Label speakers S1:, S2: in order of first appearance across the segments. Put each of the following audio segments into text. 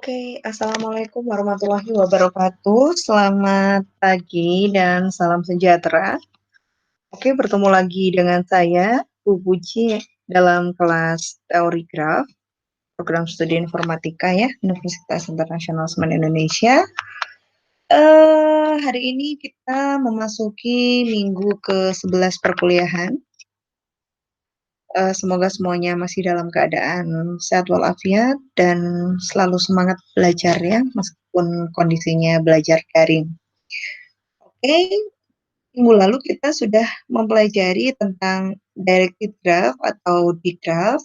S1: Assalamualaikum warahmatullahi wabarakatuh. Selamat pagi dan salam sejahtera. Bertemu lagi dengan saya, Bu Puji, dalam kelas teori graf, program studi informatika ya, Universitas Internasional Semen Indonesia. Hari ini kita memasuki minggu ke-11 perkuliahan. Semoga semuanya masih dalam keadaan sehat walafiat dan selalu semangat belajar ya, meskipun kondisinya belajar daring. Minggu lalu kita sudah mempelajari tentang directed graph atau digraph,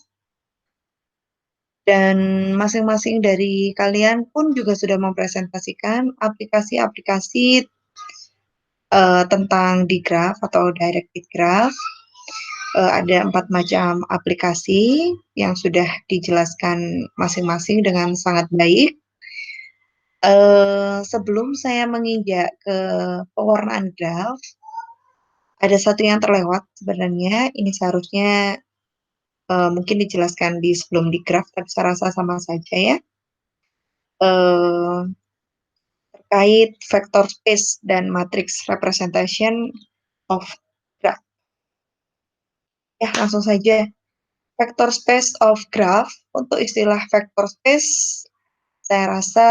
S1: dan masing-masing dari kalian pun juga sudah mempresentasikan aplikasi-aplikasi tentang digraph atau directed graph. Ada 4 macam aplikasi yang sudah dijelaskan masing-masing dengan sangat baik. Sebelum saya menginjak ke pewarnaan graph, ada satu yang terlewat sebenarnya. Ini seharusnya mungkin dijelaskan di sebelum di graph, tapi saya rasa sama saja ya. Terkait vector space dan matrix representation of graph. Ya, langsung saja. Vector space of graph, untuk istilah vector space, saya rasa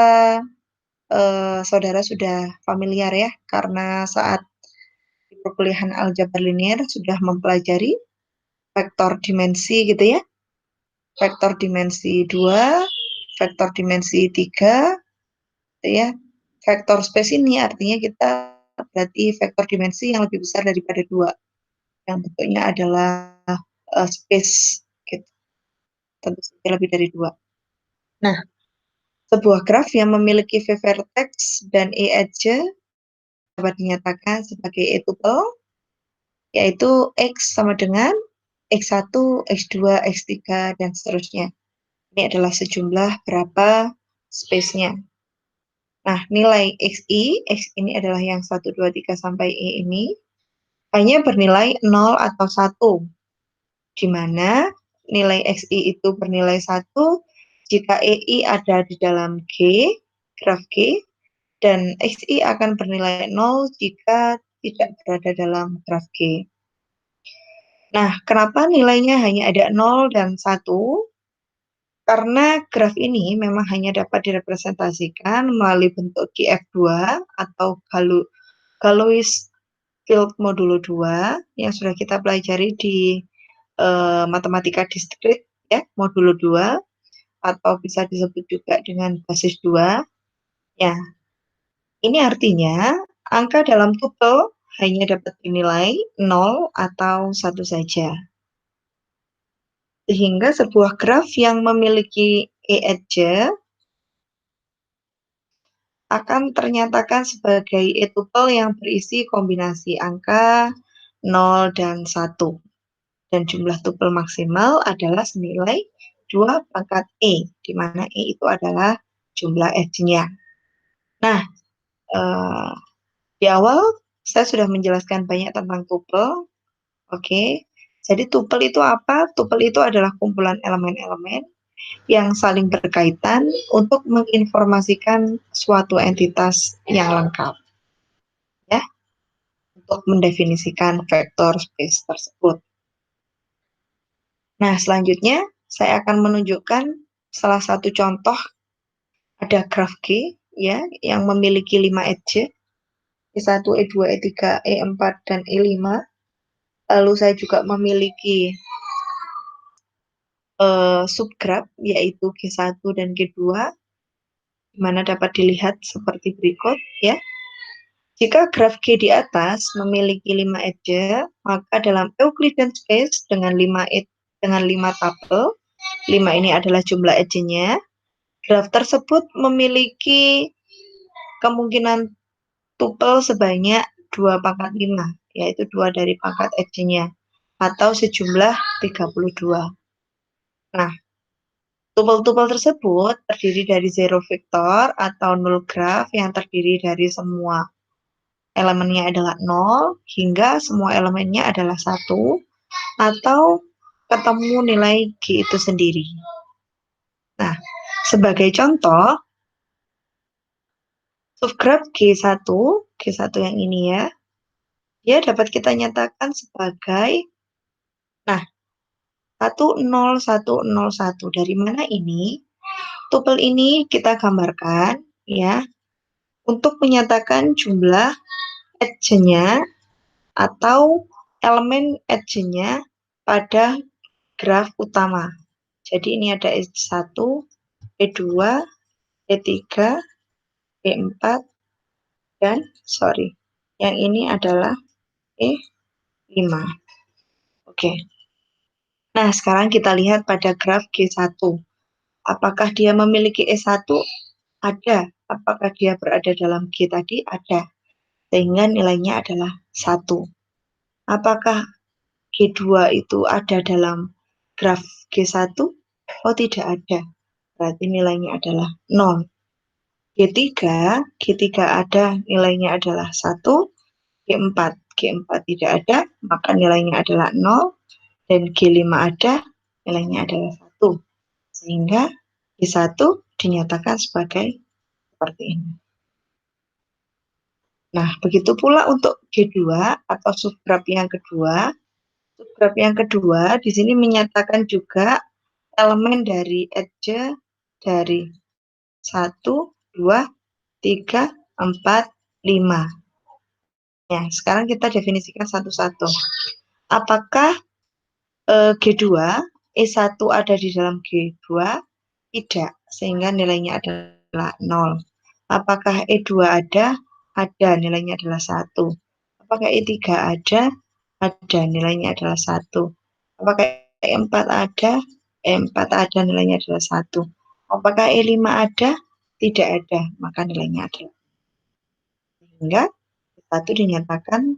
S1: saudara sudah familiar ya, karena saat di perkuliahan aljabar linear sudah mempelajari vektor dimensi gitu ya. Vektor dimensi 2, vektor dimensi 3, gitu ya. Vektor space ini artinya kita berarti vektor dimensi yang lebih besar daripada 2, yang bentuknya adalah space gitu. Tentu saja lebih dari 2. Nah, sebuah graf yang memiliki V vertex dan E edge dapat dinyatakan sebagai E tuple, yaitu X sama dengan X1, X2, X3, dan seterusnya. Ini adalah sejumlah berapa space-nya. Nah, nilai XI, X ini adalah yang 1, 2, 3 sampai E ini, hanya bernilai 0 atau 1, di mana nilai XI itu bernilai 1 jika EI ada di dalam G, graf G, dan XI akan bernilai 0 jika tidak berada dalam graf G. Nah, kenapa nilainya hanya ada 0 dan 1? Karena graf ini memang hanya dapat direpresentasikan melalui bentuk GF2 atau Galois field modulo 2 yang sudah kita pelajari di matematika diskrit ya, modulo 2, atau bisa disebut juga dengan basis 2. Ya, ini artinya angka dalam tuple hanya dapat dinilai 0 atau 1 saja. Sehingga sebuah graf yang memiliki E edge akan ternyatakan sebagai E tuple yang berisi kombinasi angka 0 dan 1. Dan jumlah tuple maksimal adalah senilai 2 pangkat E, di mana E itu adalah jumlah edge-nya. Nah, di awal saya sudah menjelaskan banyak tentang tuple. Jadi tuple itu apa? Tuple itu adalah kumpulan elemen-elemen yang saling berkaitan untuk menginformasikan suatu entitas yang lengkap, ya, untuk mendefinisikan vektor space tersebut. Nah, selanjutnya saya akan menunjukkan salah satu contoh. Ada graf G ya, yang memiliki 5 edge, E1, E2, E3, E4, dan E5. Lalu saya juga memiliki subgraf, yaitu G1 dan G2, di mana dapat dilihat seperti berikut ya. Jika graf G di atas memiliki 5 edge, maka dalam Euclidean space dengan 5 tuple, 5 ini adalah jumlah edge-nya, graf tersebut memiliki kemungkinan tuple sebanyak 2 pangkat 5, yaitu 2 dari pangkat edge-nya, atau sejumlah 32. Nah, tuple-tuple tersebut terdiri dari zero vektor atau null graf yang terdiri dari semua elemennya adalah 0 hingga semua elemennya adalah 1, atau ketemu nilai G itu sendiri. Nah, sebagai contoh, Subgraf G1 yang ini ya, dia dapat kita nyatakan sebagai, nah, 10101. Dari mana ini? Tupel ini kita gambarkan ya, untuk menyatakan jumlah edge-nya atau elemen edge-nya pada graf utama. Jadi ini ada E1, E2, E3, E4, dan yang ini adalah E5. Oke. Nah, sekarang kita lihat pada graf G1. Apakah dia memiliki E1? Ada. Apakah dia berada dalam G tadi? Ada. Sehingga nilainya adalah 1. Apakah G2 itu ada dalam graf G1? Oh, tidak ada. Berarti nilainya adalah 0. G3 ada, nilainya adalah 1. G4 tidak ada, maka nilainya adalah 0. Dan G5 ada, nilainya adalah 1. Sehingga G1 dinyatakan sebagai seperti ini. Nah, begitu pula untuk G2 atau subgraf yang kedua. Subgraf yang kedua di sini menyatakan juga elemen dari edge dari 1, 2, 3, 4, 5. Ya, sekarang kita definisikan satu-satu. Apakah G2, E1 ada di dalam G2? Tidak, sehingga nilainya adalah 0. Apakah E2 ada? Ada, nilainya adalah 1. Apakah E3 ada? Ada, nilainya adalah 1. Apakah E4 ada? E4 ada, nilainya adalah 1. Apakah E5 ada? Tidak ada, maka nilainya adalah. Sehingga E1 dinyatakan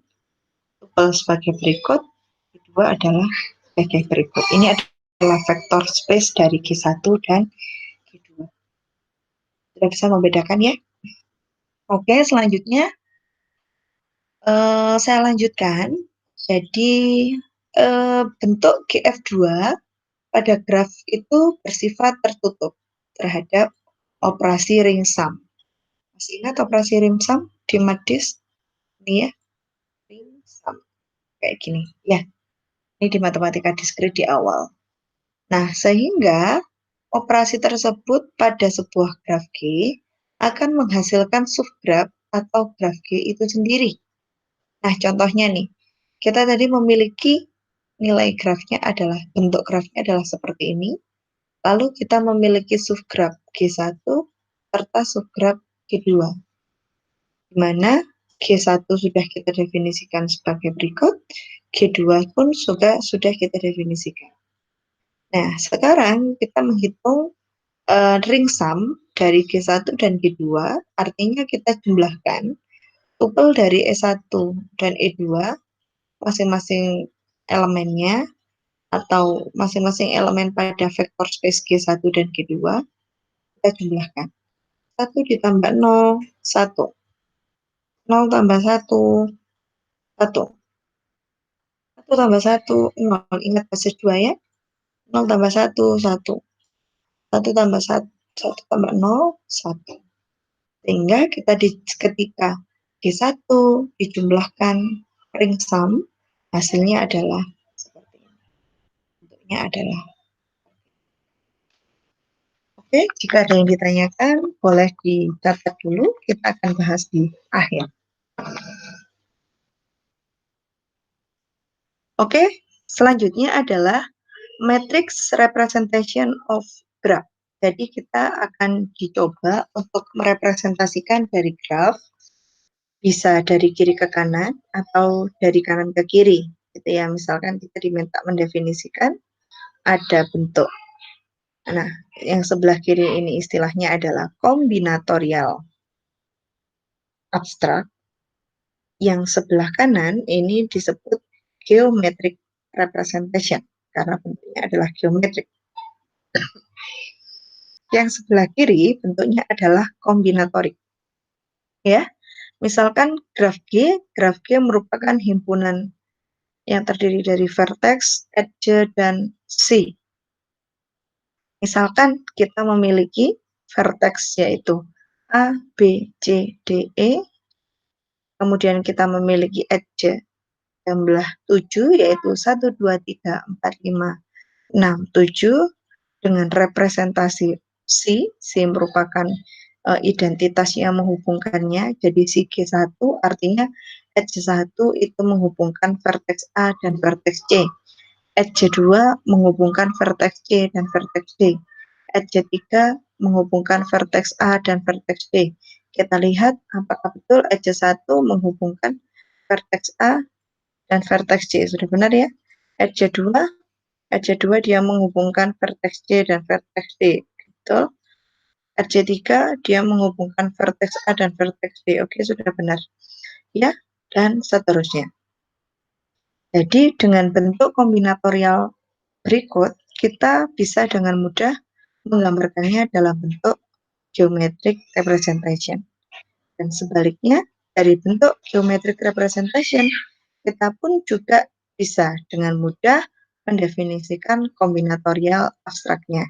S1: tupel sebagai berikut, kedua adalah sebagai berikut. Ini adalah vektor space dari G1 dan G2. Sudah bisa membedakan ya? Oke, selanjutnya saya lanjutkan. Jadi bentuk GF2 pada graf itu bersifat tertutup terhadap operasi ring sum. Masih ingat operasi ring sum di MATDIS? Ini ya, ring sum. Kayak gini. Ya, ini di matematika diskrit di awal. Nah, sehingga operasi tersebut pada sebuah graf G akan menghasilkan subgraf atau graf G itu sendiri. Nah, contohnya nih, kita tadi memiliki nilai grafnya adalah, bentuk grafnya adalah seperti ini. Lalu kita memiliki subgraf G1 serta subgraf G2. Di mana G1 sudah kita definisikan sebagai berikut, G2 pun sudah kita definisikan. Nah, sekarang kita menghitung ring sum dari G1 dan G2, artinya kita jumlahkan tupel dari E1 dan E2, masing-masing elemennya, atau masing-masing elemen pada vektor space G1 dan G2, kita jumlahkan. 1 ditambah 0, 1. 0 tambah 1, 1. 1 tambah 1, 0. Ingat basis 2 ya. 0 tambah 1, 1. 1 tambah 1, 1 tambah 0, 1. Sehingga kita ketika G1 dijumlahkan ring sum, hasilnya adalah seperti ini. Bentuknya adalah. Oke, jika ada yang ditanyakan, boleh dicatat dulu. Kita akan bahas di akhir. Oke, selanjutnya adalah matrix representation of graph. Jadi kita akan dicoba untuk merepresentasikan dari graph, bisa dari kiri ke kanan atau dari kanan ke kiri. Gitu ya, misalkan kita diminta mendefinisikan ada bentuk. Nah, yang sebelah kiri ini istilahnya adalah kombinatorial abstrak. Yang sebelah kanan ini disebut geometric representation karena bentuknya adalah geometrik. Yang sebelah kiri bentuknya adalah kombinatorik. Ya, misalkan graf G merupakan himpunan yang terdiri dari vertex, edge, dan C. Misalkan kita memiliki vertex yaitu A, B, C, D, E. Kemudian kita memiliki edge jumlah 7, yaitu 1, 2, 3, 4, 5, 6, 7, dengan representasi C. C merupakan identitas yang menghubungkannya, jadi si G1 artinya edge 1 itu menghubungkan vertex A dan vertex C. Edge 2 menghubungkan vertex C dan vertex D. Edge 3 menghubungkan vertex A dan vertex D. Kita lihat apakah betul edge 1 menghubungkan vertex A dan vertex C. Sudah benar ya? Edge 2 dia menghubungkan vertex C dan vertex D. Betul. Edge 3 dia menghubungkan vertex A dan vertex D. Oke, sudah benar. Ya, dan seterusnya. Jadi dengan bentuk kombinatorial berikut, kita bisa dengan mudah menggambarkannya dalam bentuk geometric representation. Dan sebaliknya, dari bentuk geometric representation, kita pun juga bisa dengan mudah mendefinisikan kombinatorial abstraknya.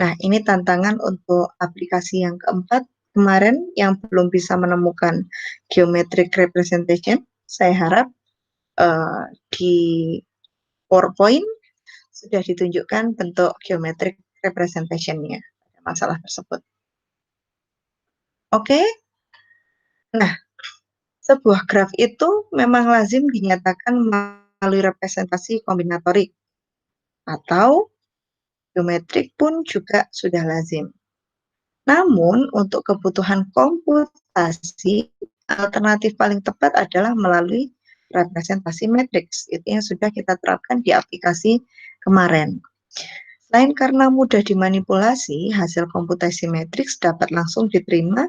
S1: Nah, ini tantangan untuk aplikasi yang keempat kemarin yang belum bisa menemukan geometric representation. Saya harap di PowerPoint sudah ditunjukkan bentuk geometric representation-nya pada masalah tersebut. Oke, nah sebuah graf itu memang lazim dinyatakan melalui representasi kombinatorik atau geometrik pun juga sudah lazim. Namun untuk kebutuhan komputasi, alternatif paling tepat adalah melalui representasi matriks. Itu yang sudah kita terapkan di aplikasi kemarin. Selain karena mudah dimanipulasi, hasil komputasi matriks dapat langsung diterima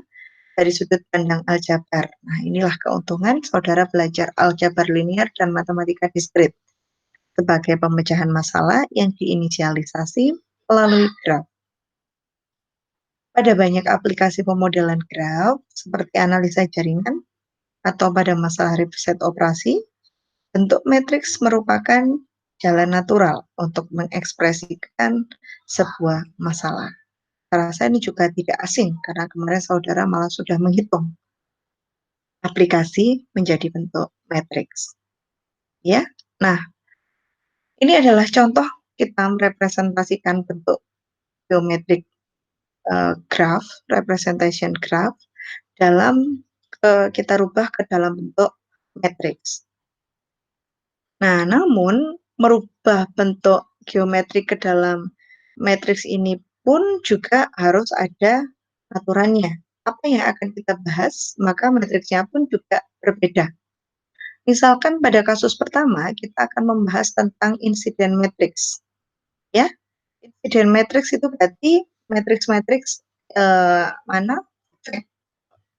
S1: dari sudut pandang aljabar. Nah, inilah keuntungan saudara belajar aljabar linear dan matematika diskrit sebagai pemecahan masalah yang diinisialisasi melalui graf. Pada banyak aplikasi pemodelan graf, seperti analisa jaringan atau pada masalah riset operasi, bentuk matriks merupakan jalan natural untuk mengekspresikan sebuah masalah. Saya rasa ini juga tidak asing, karena kemarin saudara malah sudah menghitung aplikasi menjadi bentuk matriks. Ya, nah ini adalah contoh kita merepresentasikan bentuk geometrik graph, representation graph, dalam kita rubah ke dalam bentuk matriks. Nah, namun merubah bentuk geometrik ke dalam matriks ini pun juga harus ada aturannya. Apa yang akan kita bahas, maka matriksnya pun juga berbeda. Misalkan pada kasus pertama, kita akan membahas tentang insiden matrix. Ya, insiden matrix itu berarti matriks-matriks mana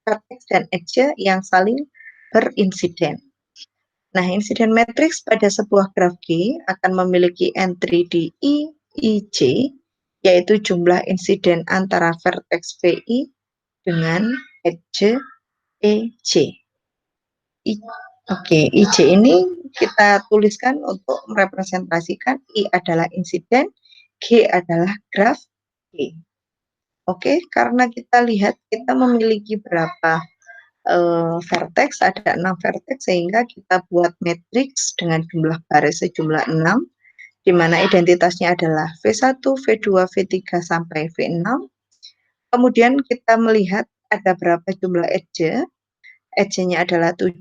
S1: vertex dan edge yang saling berinsiden. Nah, insiden matrix pada sebuah graf G akan memiliki entry di I, J, yaitu jumlah insiden antara vertex VI dengan edge EJ. Oke, IJ ini kita tuliskan untuk merepresentasikan I adalah insiden, G adalah graf G. Oke, karena kita lihat kita memiliki berapa vertex, ada 6 vertex, sehingga kita buat matriks dengan jumlah baris sejumlah 6, di mana identitasnya adalah V1, V2, V3, sampai V6. Kemudian kita melihat ada berapa jumlah edge, edge-nya adalah 7,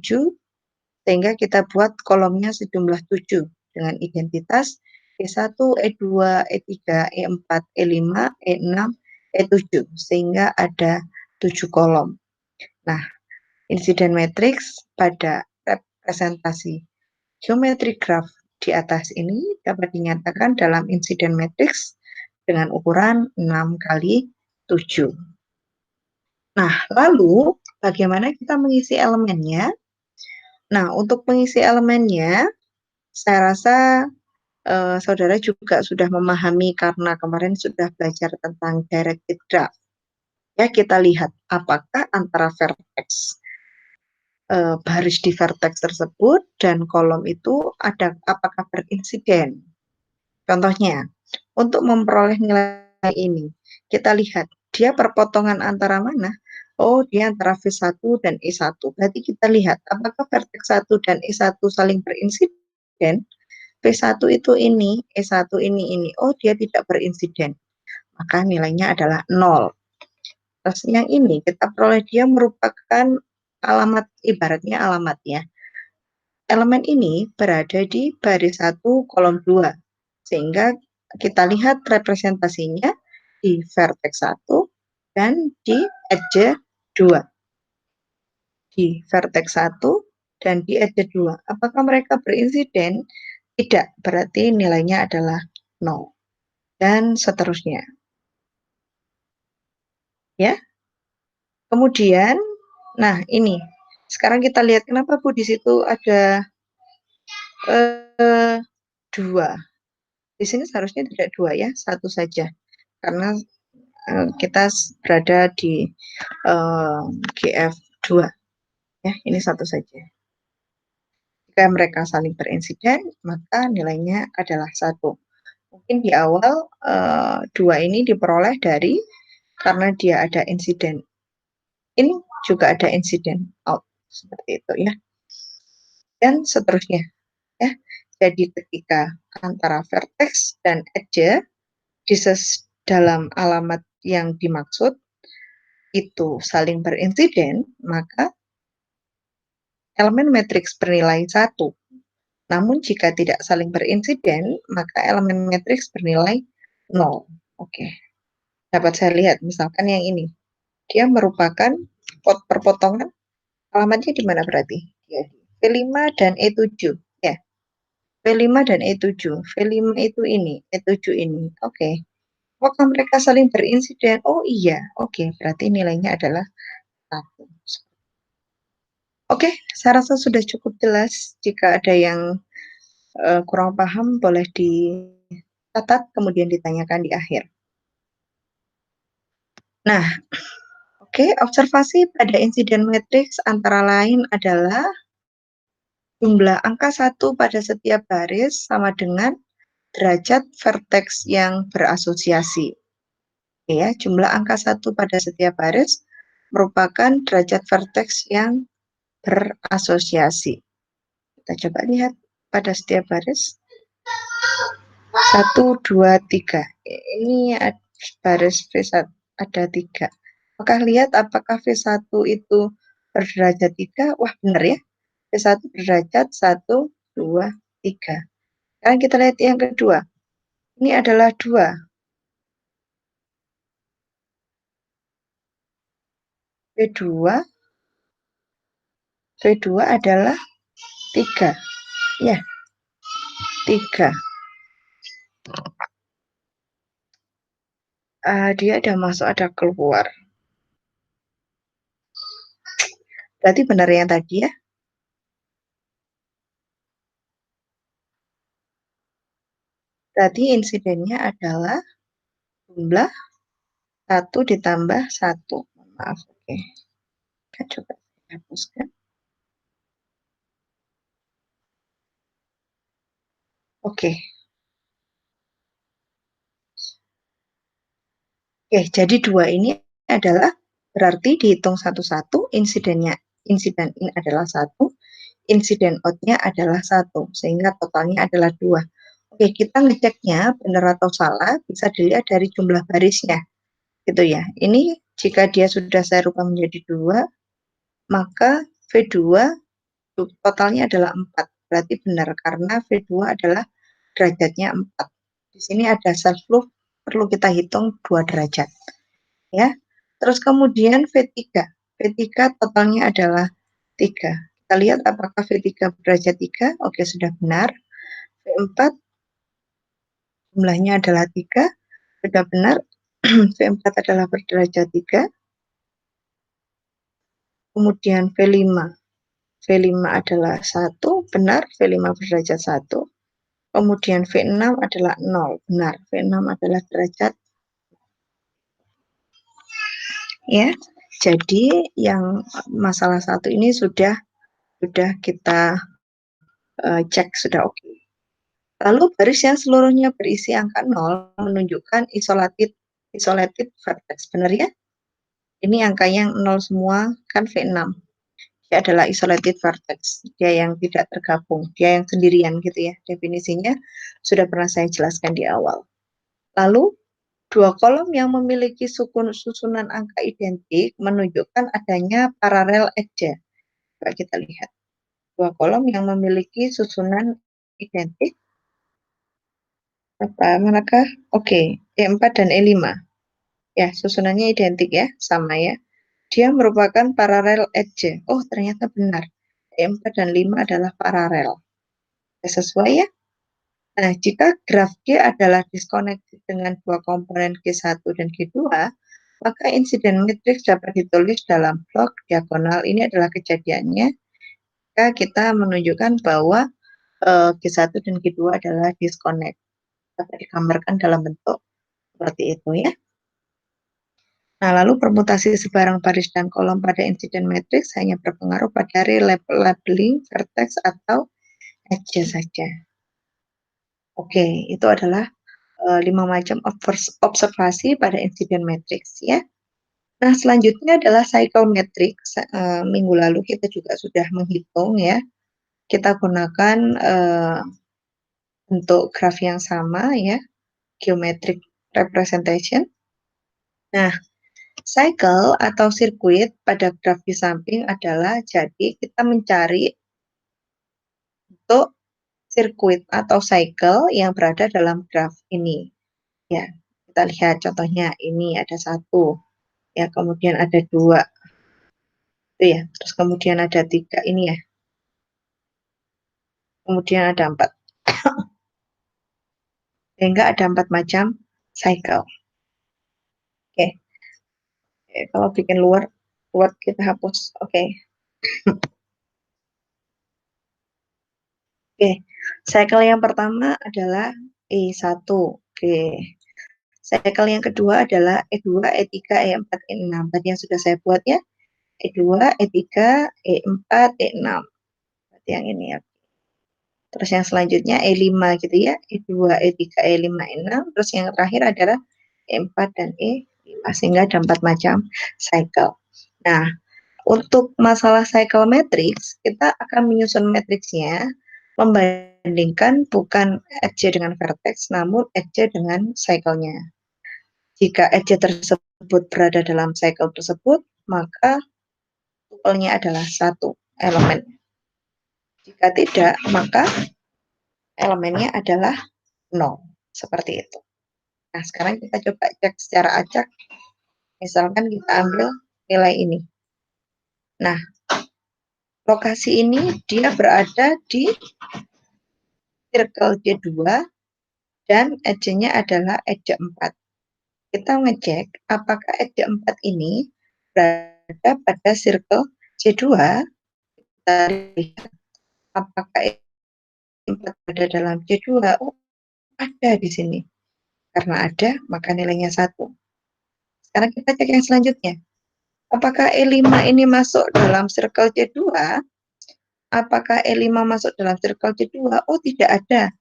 S1: sehingga kita buat kolomnya sejumlah 7 dengan identitas E1, E2, E3, E4, E5, E6, E7, sehingga ada 7 kolom. Nah, insiden matriks pada representasi geometri graf di atas ini dapat dinyatakan dalam insiden matriks dengan ukuran 6 kali 7. Nah, lalu bagaimana kita mengisi elemennya? Nah, untuk mengisi elemennya, saya rasa saudara juga sudah memahami karena kemarin sudah belajar tentang directed graph. Ya, kita lihat apakah antara vertex baris di vertex tersebut dan kolom itu ada apakah berinsiden. Contohnya, untuk memperoleh nilai ini, kita lihat dia perpotongan antara mana? Oh, dia antara V1 dan E1. Berarti kita lihat apakah vertex 1 dan E1 saling berinsiden. V1 itu ini, E1 ini. Oh, dia tidak berinsiden. Maka nilainya adalah 0. Terus yang ini kita peroleh dia merupakan alamat, ibaratnya alamat ya. Elemen ini berada di baris 1 kolom 2. Sehingga kita lihat representasinya di vertex 1 dan di edge 2. Di vertex 1 dan di edge 2. Apakah mereka berinsiden? Tidak, berarti nilainya adalah 0. Dan seterusnya. Ya. Kemudian, nah ini. Sekarang kita lihat kenapa Bu di situ ada 2. Di sini seharusnya tidak 2 ya, 1 saja. Karena kita berada di GF2. Ya, ini 1 saja. Jika mereka saling berinsiden, maka nilainya adalah 1. Mungkin di awal 2 ini diperoleh dari karena dia ada insiden in juga ada insiden out seperti itu ya. Dan seterusnya ya. Jadi ketika antara vertex dan edge di dalam alamat yang dimaksud itu saling berinsiden, maka elemen matriks bernilai 1. Namun jika tidak saling berinsiden, maka elemen matriks bernilai 0. Oke. Dapat saya lihat misalkan yang ini. Dia merupakan perpotongan alamatnya di mana berarti? Ya, V5 dan E7 ya. V5 dan E7. V5 itu ini, E7 ini. Oke. Apakah mereka saling berinsiden? Oh iya. Oke, berarti nilainya adalah 1. Oke, saya rasa sudah cukup jelas. Jika ada yang kurang paham, boleh dicatat, kemudian ditanyakan di akhir. Nah, oke, observasi pada insiden matriks antara lain adalah jumlah angka 1 pada setiap baris sama dengan derajat vertex yang berasosiasi. Oke ya, jumlah angka 1 pada setiap baris merupakan derajat vertex yang berasosiasi. Kita coba lihat pada setiap baris. 1, 2, 3. Ini baris V1 ada 3. Maka lihat apakah V1 itu berderajat 3. Wah, benar ya. V1 berderajat 1, 2, 3. Sekarang kita lihat yang kedua. Ini adalah 2. V2 adalah 3. Ya, 3. Dia ada masuk, ada keluar. Berarti benar yang tadi ya. Berarti insidennya adalah jumlah 1 ditambah 1. Maaf, oke. Kita coba hapuskan. Oke. Oke, jadi 2 ini adalah berarti dihitung satu-satu, insiden in adalah 1, insiden out-nya adalah 1, sehingga totalnya adalah 2. Oke, kita ngeceknya benar atau salah bisa dilihat dari jumlah barisnya. Gitu ya. Ini jika dia sudah saya rubah menjadi 2, maka V2 totalnya adalah 4. Berarti benar karena V2 adalah derajatnya 4. Di sini ada self loop, perlu kita hitung 2 derajat. Ya. Terus kemudian V3. V3 totalnya adalah 3. Kita lihat apakah V3 berderajat 3. Oke, sudah benar. V4 jumlahnya adalah 3. Sudah benar. V4 adalah berderajat 3. Kemudian V5. V5 adalah 1, benar. V5 berderajat 1. Kemudian V6 adalah 0, benar. V6 adalah derajat. Ya, jadi yang masalah 1 ini sudah kita cek, sudah oke. Lalu baris yang seluruhnya berisi angka 0 menunjukkan isolated vertex, benar ya? Ini angkanya yang 0 semua, kan V6. Dia adalah isolated vertex, dia yang tidak tergabung, dia yang sendirian gitu ya. Definisinya sudah pernah saya jelaskan di awal. Lalu, dua kolom yang memiliki susunan angka identik menunjukkan adanya paralel edge. Coba kita lihat. Dua kolom yang memiliki susunan identik. Manakah? Oke, E4 dan E5. Ya, susunannya identik ya, sama ya. Dia merupakan paralel edge. Oh, ternyata benar. E4 dan 5 adalah paralel. Sesuai ya? Nah, jika graf G adalah disconnected dengan dua komponen G1 dan G2, maka insiden matrix dapat ditulis dalam blok diagonal. Ini adalah kejadiannya jika kita menunjukkan bahwa G1 dan G2 adalah disconnect. Dapat digambarkan dalam bentuk seperti itu ya. Nah, lalu permutasi sebarang baris dan kolom pada insiden matrix hanya berpengaruh pada labeling vertex atau edge saja. Oke, itu adalah 5 macam observasi pada insiden matrix ya. Nah, selanjutnya adalah cycle matrix. Minggu lalu kita juga sudah menghitung ya. Kita gunakan bentuk graf yang sama ya, geometric representation. Nah, cycle atau sirkuit pada graf di samping adalah jadi kita mencari bentuk sirkuit atau cycle yang berada dalam graf ini. Ya, kita lihat contohnya ini ada 1, ya kemudian ada 2, itu ya, terus kemudian ada 3 ini ya, kemudian ada 4. Sehingga ada 4 macam cycle. Oke. Kalau bikin luar kita hapus. Oke. Oke. Cycle yang pertama adalah E1. Oke. Cycle yang kedua adalah E2, E3, E4, E6. Tadi yang sudah saya buat ya. E2, E3, E4, E6. Berarti yang ini ya. Terus yang selanjutnya E5 gitu ya. E2, E3, E5, E6. Terus yang terakhir adalah E4 dan E5. Sehingga ada 4 macam cycle. Nah, untuk masalah cycle matrix, kita akan menyusun matriksnya membandingkan bukan edge dengan vertex, namun edge dengan cycle-nya. Jika edge tersebut berada dalam cycle tersebut, maka tupelnya adalah 1 elemen. Jika tidak, maka elemennya adalah 0. Seperti itu. Nah, sekarang kita coba cek secara acak. Misalkan kita ambil nilai ini. Nah, lokasi ini dia berada di circle J2 dan edge-nya adalah edge 4. Kita ngecek apakah edge 4 ini berada pada circle J2. Kita lihat apakah edge 4 berada dalam J2. Oh, ada di sini. Karena ada, maka nilainya 1. Sekarang kita cek yang selanjutnya. Apakah E5 ini masuk dalam circle J2? Apakah E5 masuk dalam circle J2? Oh, tidak ada.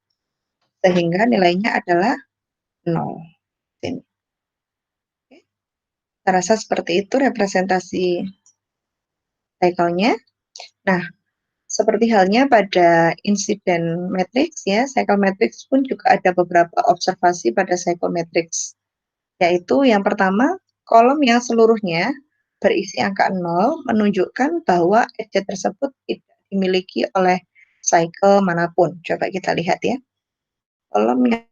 S1: Sehingga nilainya adalah 0. Ini. Saya rasa seperti itu representasi cycle-nya. Nah, seperti halnya pada insiden matrix ya, cycle matrix pun juga ada beberapa observasi pada cycle matrix. Yaitu yang pertama, kolom yang seluruhnya berisi angka 0 menunjukkan bahwa edge tersebut tidak dimiliki oleh cycle manapun. Coba kita lihat ya. Kolom yang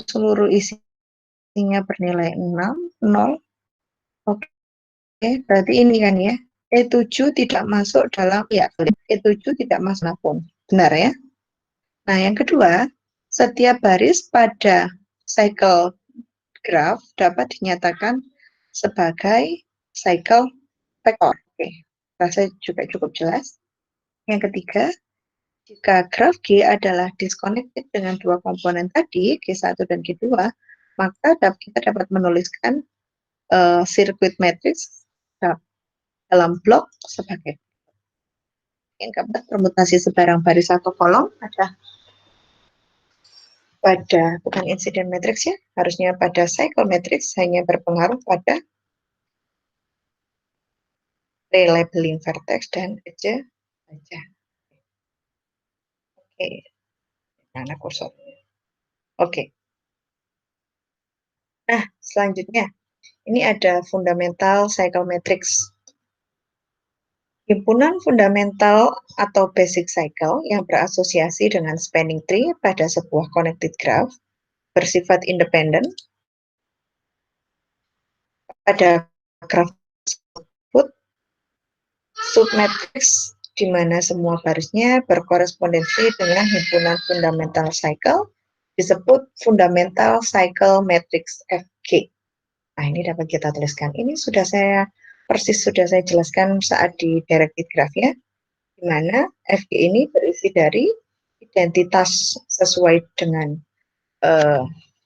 S1: seluruh isinya bernilai 6, 0. Oke, berarti ini kan ya. E7 tidak masuk dalam, ya, E7 tidak masuk manapun. Benar ya? Nah, yang kedua, setiap baris pada cycle graph dapat dinyatakan sebagai cycle vector. Oke, rasa juga cukup jelas. Yang ketiga, jika graf G adalah disconnected dengan dua komponen tadi, G1 dan G2, maka kita dapat menuliskan sirkuit matrix dalam blok sebagai yang keempat, permutasi sebarang baris satu kolom ada pada, bukan insiden matrix ya, harusnya pada cycle matrix hanya berpengaruh pada relabeling vertex dan edge saja. Oke, mana kursornya? Oke. Nah, selanjutnya ini ada fundamental cycle matrix. Himpunan fundamental atau basic cycle yang berasosiasi dengan spanning tree pada sebuah connected graph bersifat independen pada graph tersebut submatrix di mana semua barisnya berkorespondensi dengan himpunan fundamental cycle disebut fundamental cycle matrix FG. Nah, ini dapat kita tuliskan. Ini sudah saya jelaskan saat di directed graph ya, di mana FG ini berisi dari identitas sesuai dengan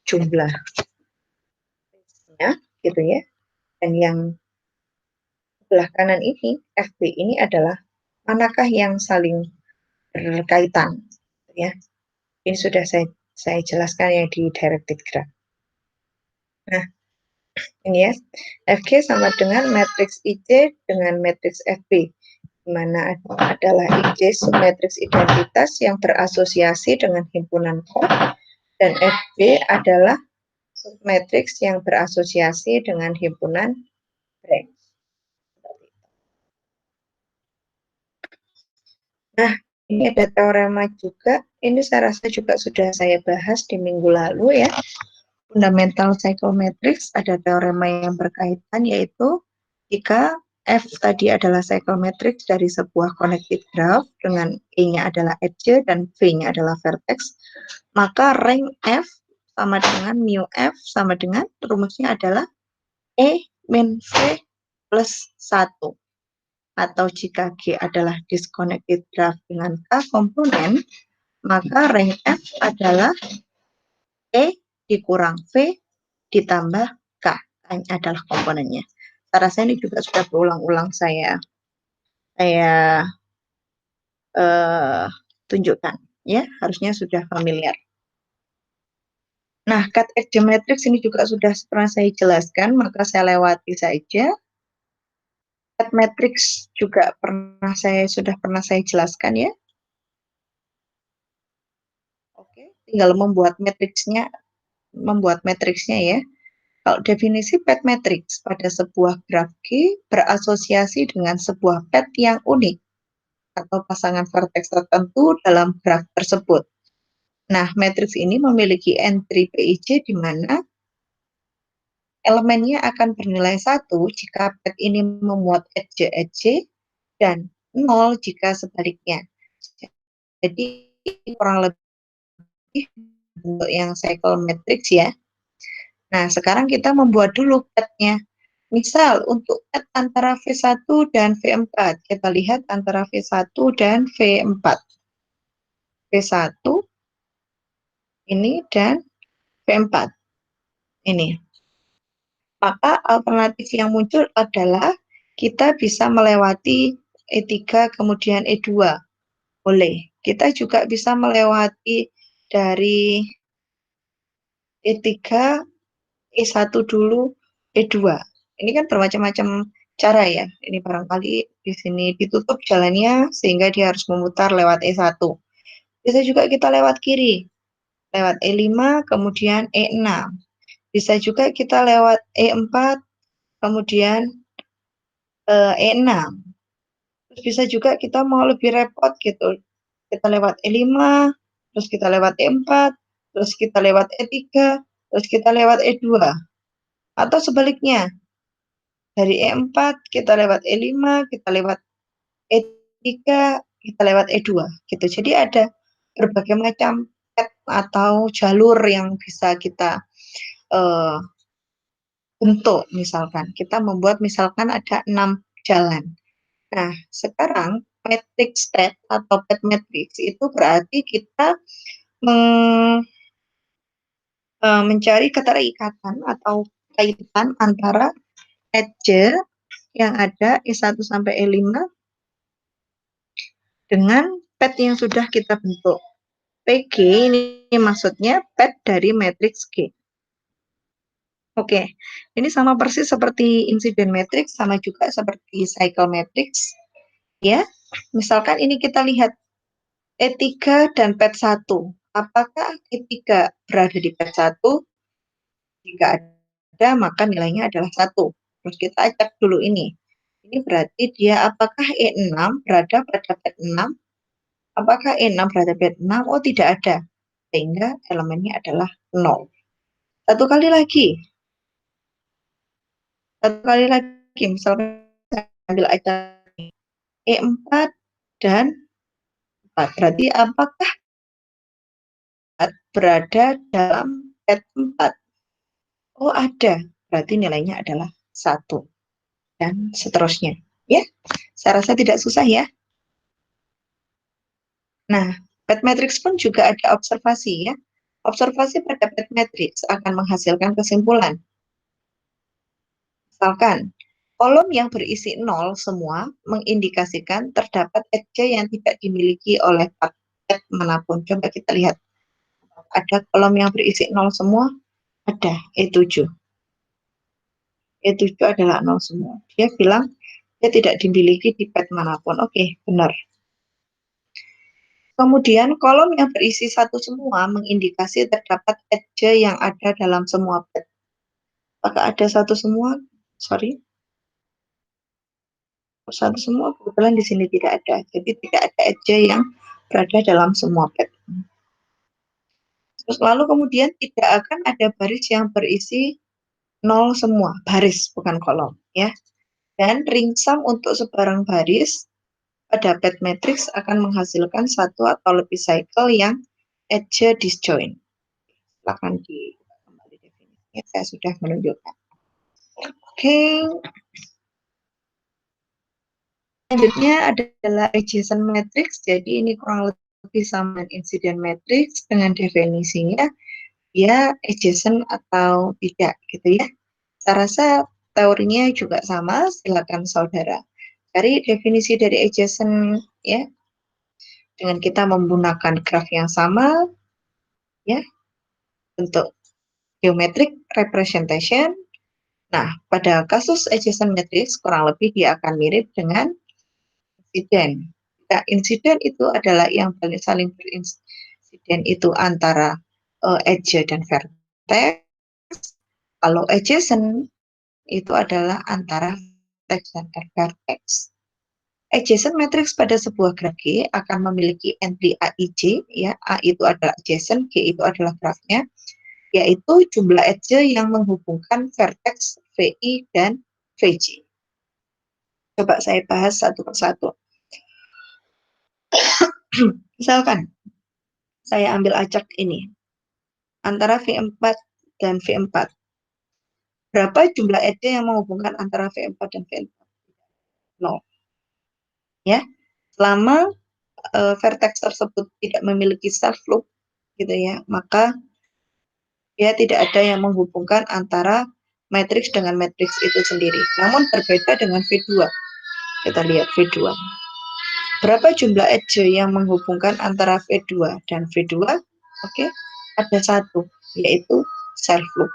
S1: jumlah gitu ya. Dan yang sebelah kanan ini, FB ini adalah manakah yang saling berkaitan ya. Ini sudah saya jelaskan yang di directed graph. Nah, ini ya, FG sama dengan matriks IC dengan matriks FB, di mana adalah IC submatriks identitas yang berasosiasi dengan himpunan core, dan FB adalah submatriks yang berasosiasi dengan himpunan branch. Nah, ini ada teorema juga, ini saya rasa juga sudah saya bahas di minggu lalu ya. Fundamental cycle matrix ada teorema yang berkaitan, yaitu jika F tadi adalah cycle matrix dari sebuah connected graph dengan E-nya adalah edge dan V-nya adalah vertex, maka rank F sama dengan mu F sama dengan rumusnya adalah E min V plus 1. Atau jika G adalah disconnected graph dengan K komponen, maka rank F adalah E dikurang V ditambah K, ini adalah komponennya. Saya rasa ini juga sudah berulang-ulang saya tunjukkan, ya, harusnya sudah familiar. Nah, cut edge matrix ini juga sudah pernah saya jelaskan, maka saya lewati saja. Cut matrix juga sudah pernah saya jelaskan ya. Oke, tinggal membuat matriksnya ya. Kalau definisi pet matrix pada sebuah graf G berasosiasi dengan sebuah pet yang unik atau pasangan vertex tertentu dalam graf tersebut. Nah, matriks ini memiliki entry PIJ di mana elemennya akan bernilai 1 jika pet ini memuat edge dan 0 jika sebaliknya. Jadi kurang lebih bentuk yang cycle matrix ya. Nah, sekarang kita membuat dulu petnya. Misal untuk pet antara V1 dan V4, kita lihat antara V1 dan V4. V1 ini dan V4 ini. Maka alternatif yang muncul adalah kita bisa melewati E3 kemudian E2. Boleh. Kita juga bisa melewati dari E3, E1 dulu, E2. Ini kan bermacam-macam cara ya. Ini barangkali di sini ditutup jalannya sehingga dia harus memutar lewat E1. Bisa juga kita lewat kiri. Lewat E5 kemudian E6. Bisa juga kita lewat E4 kemudian E6. Terus bisa juga kita mau lebih repot gitu. Kita lewat E5, terus kita lewat E4, terus kita lewat E3, terus kita lewat E2. Atau sebaliknya, dari E4 kita lewat E5, kita lewat E3, kita lewat E2 gitu. Jadi ada berbagai macam path atau jalur yang bisa kita bentuk. Misalkan kita membuat misalkan ada 6 jalan. Nah, sekarang matrix path atau path matrix itu berarti kita mencari keterikatan atau kaitan antara edge yang ada E1 sampai E5 dengan path yang sudah kita bentuk. PG ini maksudnya pad dari matriks G. Oke, ini sama persis seperti insiden matrix, sama juga seperti cycle matrix. Ya, misalkan ini kita lihat E3 dan pad 1. Apakah E3 berada di pad 1? Jika ada, maka nilainya adalah 1. Terus kita acak dulu ini. Ini berarti dia apakah E6 berada pada pad 6? Apakah E6 berada pada pad 6? Oh, tidak ada. Sehingga elemennya adalah 0. Satu kali lagi, misalnya ambil aja E4 dan 4. Berarti apakah berada dalam pad 4? Oh, ada. Berarti nilainya adalah 1. Dan seterusnya. Ya, saya rasa tidak susah ya. Nah, pad matrix pun juga ada observasi ya. Observasi pada pad matrix akan menghasilkan kesimpulan. Misalkan, kolom yang berisi 0 semua mengindikasikan terdapat edge yang tidak dimiliki oleh pad manapun. Coba kita lihat. Ada kolom yang berisi 0 semua? Ada, E7. E7 adalah 0 semua. Dia bilang dia tidak dimiliki di pad manapun. Oke, benar. Kemudian kolom yang berisi 1 semua mengindikasi terdapat edge yang ada dalam semua pad. Apakah ada 1 semua? Sorry. 1 semua kebetulan di sini tidak ada. Jadi tidak ada edge yang berada dalam semua pad. Terus lalu kemudian tidak akan ada baris yang berisi 0 semua. Baris, bukan kolom. Ya. Dan ring sum untuk sebarang baris pada pad matrix akan menghasilkan satu atau lebih cycle yang edge disjoint. Silakan kembali definisinya, saya sudah menunjukkan. Oke. Selanjutnya adalah adjacent matrix. Jadi ini kurang lebih sama incident matrix dengan definisinya dia adjacent atau tidak gitu ya. Saya rasa teorinya juga sama. Silakan saudara cari definisi dari adjacent ya. Dengan kita menggunakan graf yang sama ya untuk geometric representation. Nah, pada kasus adjacent matrix kurang lebih dia akan mirip dengan insiden. Nah, insiden itu adalah yang saling berinsiden itu antara edge dan vertex. Kalau adjacent itu adalah antara vertex dan vertex. Adjacent matrix pada sebuah graf G akan memiliki entry AIJ, ya, A itu adalah adjacent, G itu adalah grafnya, yaitu jumlah edge yang menghubungkan vertex VI dan VJ. Coba saya bahas satu persatu. Misalkan, saya ambil acak ini, antara V4 dan V4. Berapa jumlah edge yang menghubungkan antara V4 dan V4? 0. Ya, selama vertex tersebut tidak memiliki self loop, gitu ya, maka dia tidak ada yang menghubungkan antara matriks dengan matriks itu sendiri. Namun berbeda dengan V2. Kita lihat V2. Berapa jumlah edge yang menghubungkan antara V2 dan V2? Oke, ada satu, yaitu self loop.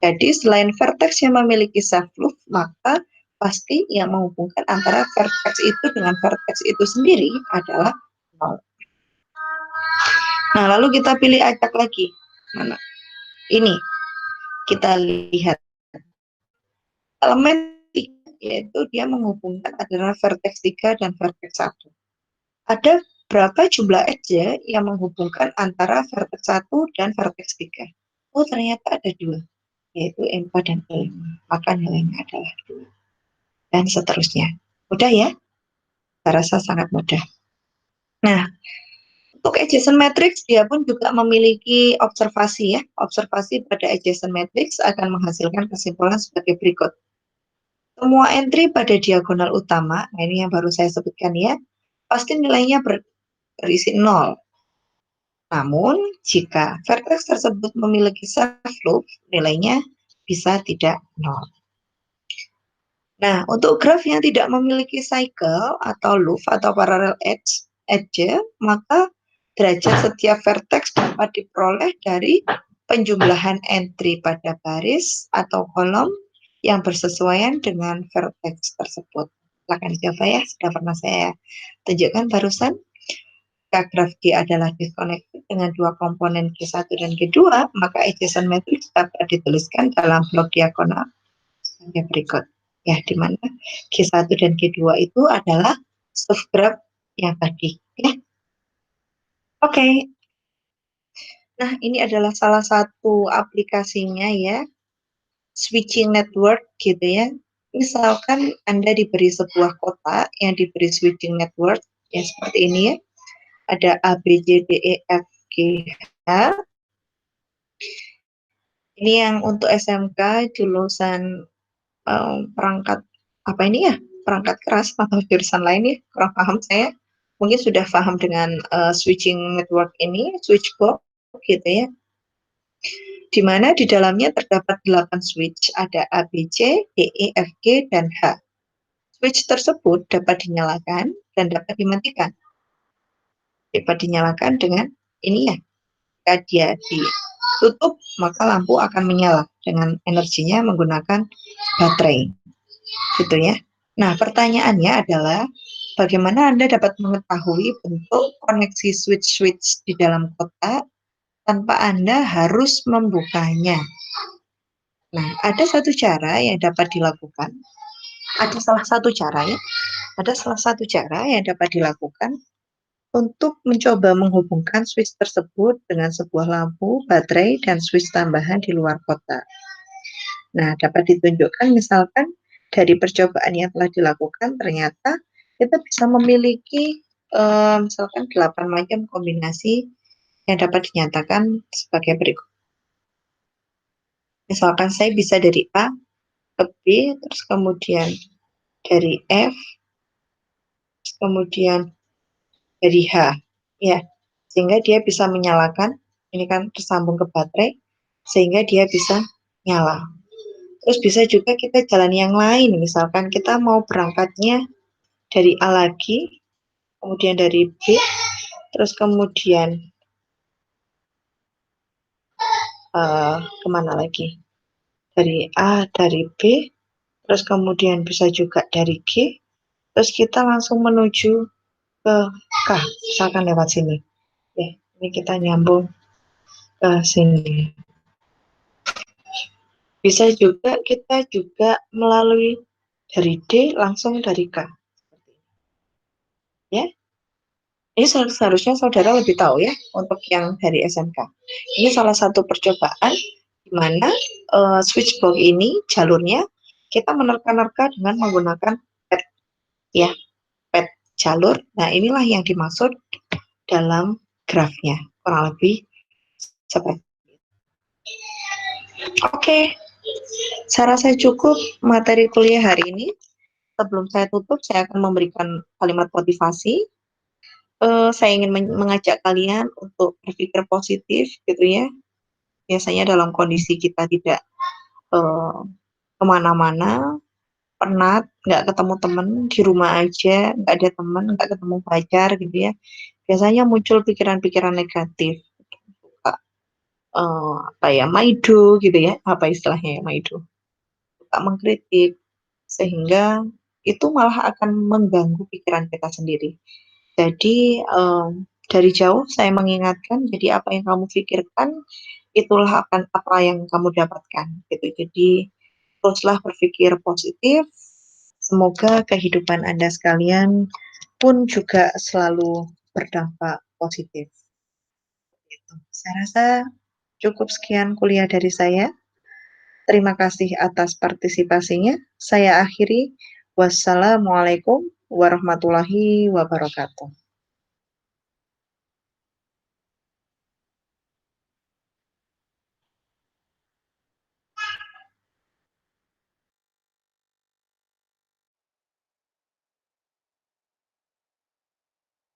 S1: Jadi selain vertex yang memiliki self loop, maka pasti yang menghubungkan antara vertex itu dengan vertex itu sendiri adalah 0. Nah, lalu kita pilih acak lagi. Mana? Ini. Kita lihat. Elemen 3, yaitu dia menghubungkan adalah vertex 3 dan vertex 1. Ada berapa jumlah edge yang menghubungkan antara vertex 1 dan vertex 3? Oh, ternyata ada 2, yaitu E4 dan E5. Maka nilainya adalah 2. Dan seterusnya. Mudah ya? Saya rasa sangat mudah. Nah, untuk adjacent matrix, dia pun juga memiliki observasi ya. Observasi pada adjacent matrix akan menghasilkan kesimpulan sebagai berikut. Semua entry pada diagonal utama, nah ini yang baru saya sebutkan ya, pasti nilainya berisi 0. Namun, jika vertex tersebut memiliki self loop, nilainya bisa tidak 0. Nah, untuk graf yang tidak memiliki cycle atau loop atau parallel edge, maka derajat setiap vertex dapat diperoleh dari penjumlahan entry pada baris atau kolom yang bersesuaian dengan vertex tersebut. Silakan dicoba ya, sudah pernah saya tunjukkan barusan. Jika graf G adalah disconnected dengan dua komponen G1 dan G2, maka adjacent matrix dapat dituliskan dalam blok diagonal sebagai berikut. Ya, di mana G1 dan G2 itu adalah subgraf yang tadi. Ya. Oke. Nah, ini adalah salah satu aplikasinya ya, switching network gitu ya. Misalkan Anda diberi sebuah kotak yang diberi switching network, ya seperti ini ya. Ada A, B, C, D, E, F, G, H. Ini yang untuk SMK jurusan perangkat apa ini ya? Perangkat keras atau jurusan lain ya? Kurang paham saya. Mungkin sudah paham dengan switching network ini, switchbox gitu ya. Di mana di dalamnya terdapat 8 switch, ada A, B, C, D, E, F, G, dan H. Switch tersebut dapat dinyalakan dan dapat dimatikan. Dapat dinyalakan dengan ini ya, jika dia ditutup, maka lampu akan menyala dengan energinya menggunakan baterai. Gitu ya. Nah, pertanyaannya adalah bagaimana Anda dapat mengetahui bentuk koneksi switch-switch di dalam kotak tanpa Anda harus membukanya. Nah, ada satu cara yang dapat dilakukan. Ada salah satu cara ya. Ada salah satu cara yang dapat dilakukan untuk mencoba menghubungkan switch tersebut dengan sebuah lampu, baterai, dan switch tambahan di luar kotak. Nah, dapat ditunjukkan misalkan dari percobaan yang telah dilakukan, ternyata kita bisa memiliki misalkan 8 macam kombinasi yang dapat dinyatakan sebagai berikut. Misalkan saya bisa dari A ke B, terus kemudian dari F, terus kemudian dari H, ya, sehingga dia bisa menyalakan. Ini kan tersambung ke baterai, sehingga dia bisa nyala. Terus bisa juga kita jalan yang lain, misalkan kita mau berangkatnya dari A lagi, kemudian dari B, terus kemudian kemana lagi? Dari A, dari B, terus kemudian bisa juga dari G, terus kita langsung menuju ke K, misalkan lewat sini. Ya, ini kita nyambung ke sini. Bisa juga kita juga melalui dari D langsung dari K. Ya, ini seharusnya saudara lebih tahu ya untuk yang dari SMK. Ini salah satu percobaan di mana switchbox ini jalurnya kita menerka-nerka dengan menggunakan pet ya, pet jalur. Nah, inilah yang dimaksud dalam grafnya. Kurang lebih seperti itu. Oke. Saya rasa cukup materi kuliah hari ini. Sebelum saya tutup, saya akan memberikan kalimat motivasi. Saya ingin mengajak kalian untuk berpikir positif gitu ya. Biasanya dalam kondisi kita tidak kemana-mana, penat, nggak ketemu teman, di rumah aja, nggak ada teman, nggak ketemu pacar gitu ya. Biasanya muncul pikiran-pikiran negatif. Apa ya, maido gitu ya, apa istilahnya ya, maido. Suka mengkritik, sehingga itu malah akan mengganggu pikiran kita sendiri. Jadi dari jauh saya mengingatkan, jadi apa yang kamu pikirkan itulah akan apa yang kamu dapatkan gitu. Jadi teruslah berpikir positif. Semoga kehidupan Anda sekalian pun juga selalu berdampak positif. Gitu. Saya rasa cukup sekian kuliah dari saya. Terima kasih atas partisipasinya. Saya akhiri. Wassalamualaikum warahmatullahi wabarakatuh.